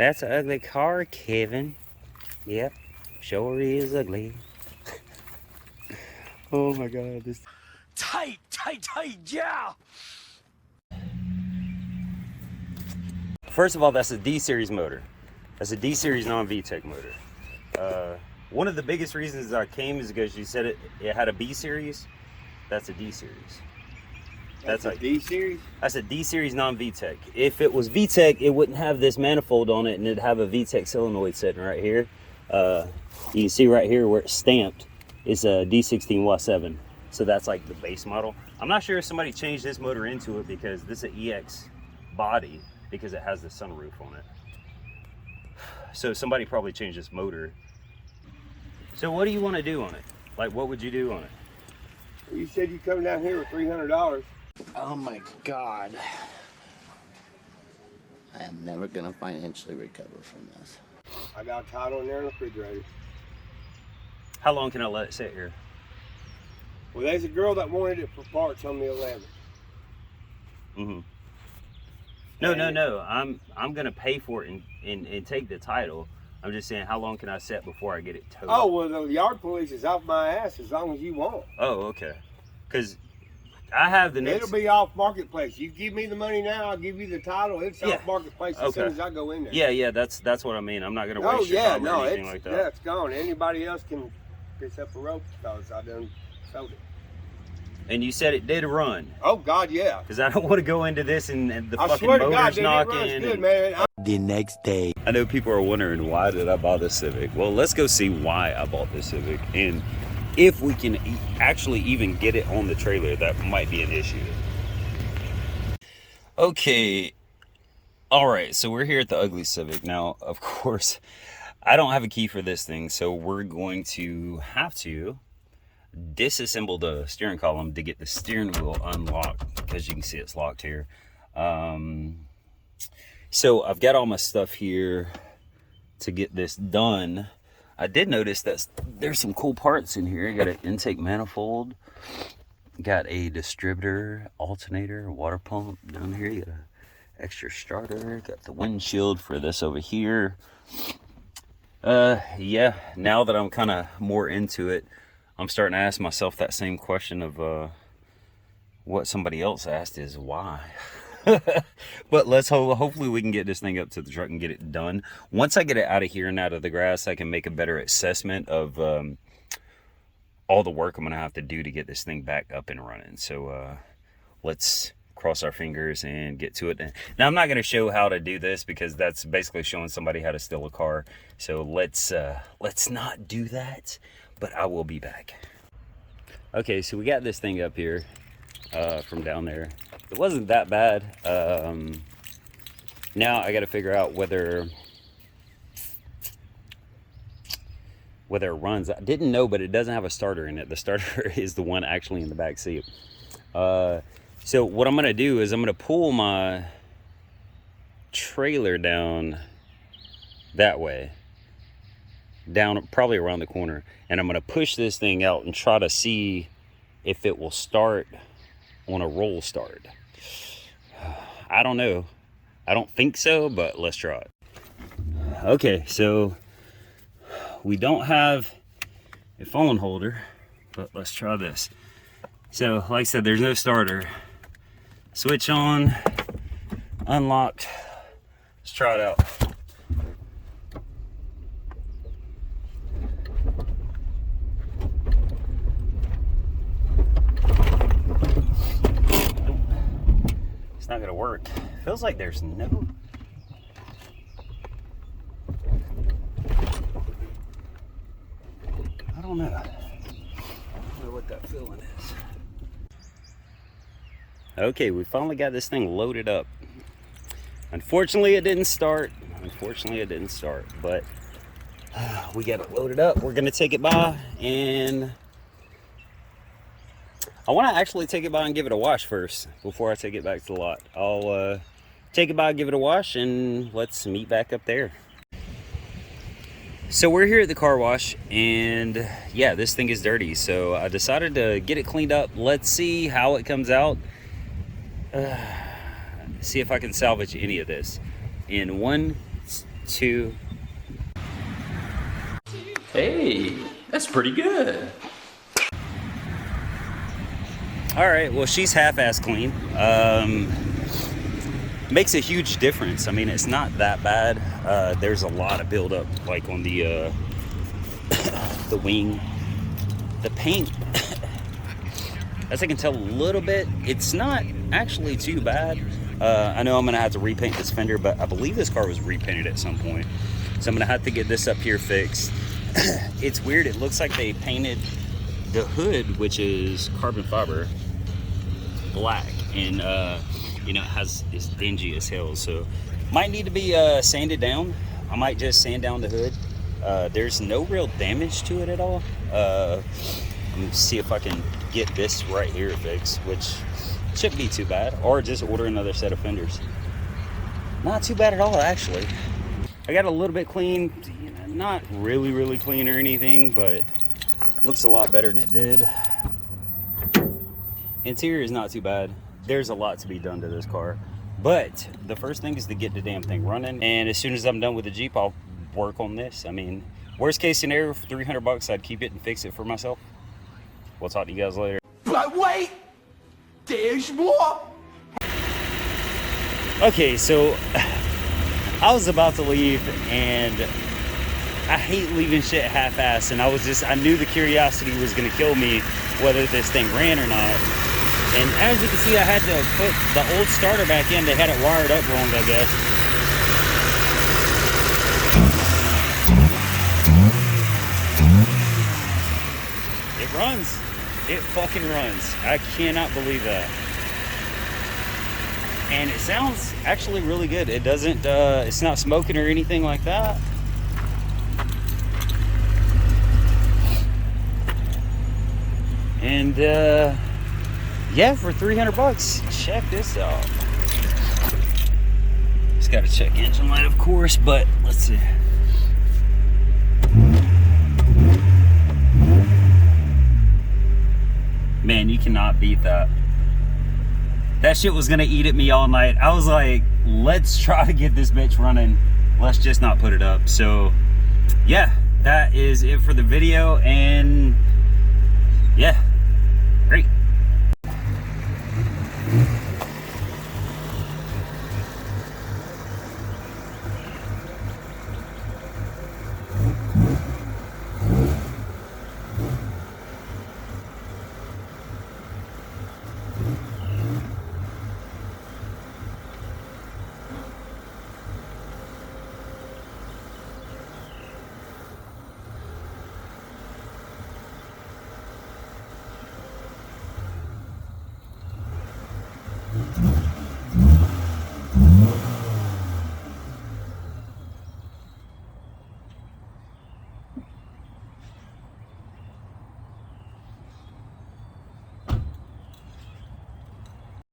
That's an ugly car, Kevin. Yep, sure is ugly. Oh my God, this tight, yeah. First of all, that's a D-Series motor. That's a D-Series non-VTEC motor. One of the biggest reasons I came is because you said it had a B-Series. That's a D-Series. That's a D-Series? That's a D-Series non-VTEC. If it was VTEC, it wouldn't have this manifold on it, and it'd have a VTEC solenoid sitting right here. You can see right here where it's stamped is a D16Y7. So that's like the base model. I'm not sure if somebody changed this motor into it because this is an EX body because it has the sunroof on it. So somebody probably changed this motor. So what do you want to do on it? Like, what would you do on it? You said you come down here with $300. Oh my God. I am never gonna financially recover from this. I got a title in there in the refrigerator. How long can I let it sit here? Well, there's a girl that wanted it for parts on the 11th. Mm-hmm. No. I'm gonna pay for it and take the title. I'm just saying, how long can I set before I get it towed? Oh, well, the yard police is off my ass as long as you want. Oh, okay. Because I have the next... It'll be off marketplace. You give me the money now, I'll give you the title. It's off marketplace as soon as I go in there. Yeah, that's what I mean. I'm not gonna waste your time or anything like that. Yeah, it's gone. Anybody else can pick up a rope because I done sold it. And you said it did run. Oh God, yeah. Because I don't want to go into this and the I fucking swear to motor's God, dude, knocking. it runs good, man. The next day. I know people are wondering, why did I buy this Civic? Well, let's go see why I bought this Civic. And if we can actually even get it on the trailer, that might be an issue. Okay. All right, so we're here at the Ugly Civic. Now, of course, I don't have a key for this thing, so we're going to have to disassemble the steering column to get the steering wheel unlocked, because you can see it's locked here. So I've got all my stuff here to get this done. I did notice that there's some cool parts in here. I got an intake manifold, got a distributor, alternator, water pump down here. You got an extra starter, got the windshield for this over here. Yeah, now that I'm kind of more into it, I'm starting to ask myself that same question of what somebody else asked, is why. But hopefully we can get this thing up to the truck and get it done. Once I get it out of here and out of the grass, I can make a better assessment of all the work I'm gonna have to do to get this thing back up and running. So let's cross our fingers and get to it. Now, I'm not going to show how to do this because that's basically showing somebody how to steal a car. So let's not do that, but I will be back. Okay, so we got this thing up here from down there. It wasn't that bad. Now I got to figure out whether it runs. I didn't know, but it doesn't have a starter in it. The starter is the one actually in the back seat. So what I'm gonna do is I'm gonna pull my trailer down that way, down probably around the corner, and I'm gonna push this thing out and try to see if it will start on a roll start. I don't know. I don't think so, but let's try it. Okay, so we don't have a phone holder, but let's try this. So like I said, there's no starter. Switch on, unlocked. Let's try it out. It's not gonna work. Feels like there's no... I don't know. I don't know what that feeling is. Okay, we finally got this thing loaded up. Unfortunately, it didn't start. But we got it loaded up. We're gonna take it by, and I want to actually take it by and give it a wash first before I take it back to the lot. I'll take it by, give it a wash, and let's meet back up there. So we're here at the car wash, and yeah, this thing is dirty, so I decided to get it cleaned up. Let's see how it comes out. See if I can salvage any of this. In 1, 2. Hey, that's pretty good. All right, well, she's half-ass clean. Makes a huge difference. I mean, it's not that bad. There's a lot of buildup, like on the wing. The paint, as I can tell a little bit, it's not actually too bad. I know I'm gonna have to repaint this fender, but I believe this car was repainted at some point. So I'm gonna have to get this up here fixed. It's weird, it looks like they painted the hood, which is carbon fiber, black, and you know, it's dingy as hell. So might need to be sanded down. I might just sand down the hood. There's no real damage to it at all. Let me see if I can get this right here fixed, which shouldn't be too bad, or just order another set of fenders. Not too bad at all, actually. I got a little bit clean, not really clean or anything, but looks a lot better than it did. Interior is not too bad. There's a lot to be done to this car, but the first thing is to get the damn thing running, and as soon as I'm done with the Jeep, I'll work on this. I mean, worst case scenario, for $300, I'd keep it and fix it for myself. We'll talk to you guys later. But wait, there's more. Okay, so I was about to leave, and I hate leaving shit half-assed, and I knew the curiosity was gonna kill me whether this thing ran or not. And as you can see, I had to put the old starter back in. They had it wired up wrong, I guess. It runs. It fucking runs. I cannot believe that. And it sounds actually really good. It doesn't, it's not smoking or anything like that. And yeah, for $300, check this out. Just gotta check engine light, of course, but let's see. Man, you cannot beat that. That shit was gonna eat at me all night. I was like, let's try to get this bitch running. Let's just not put it up. So yeah, that is it for the video, and yeah, great.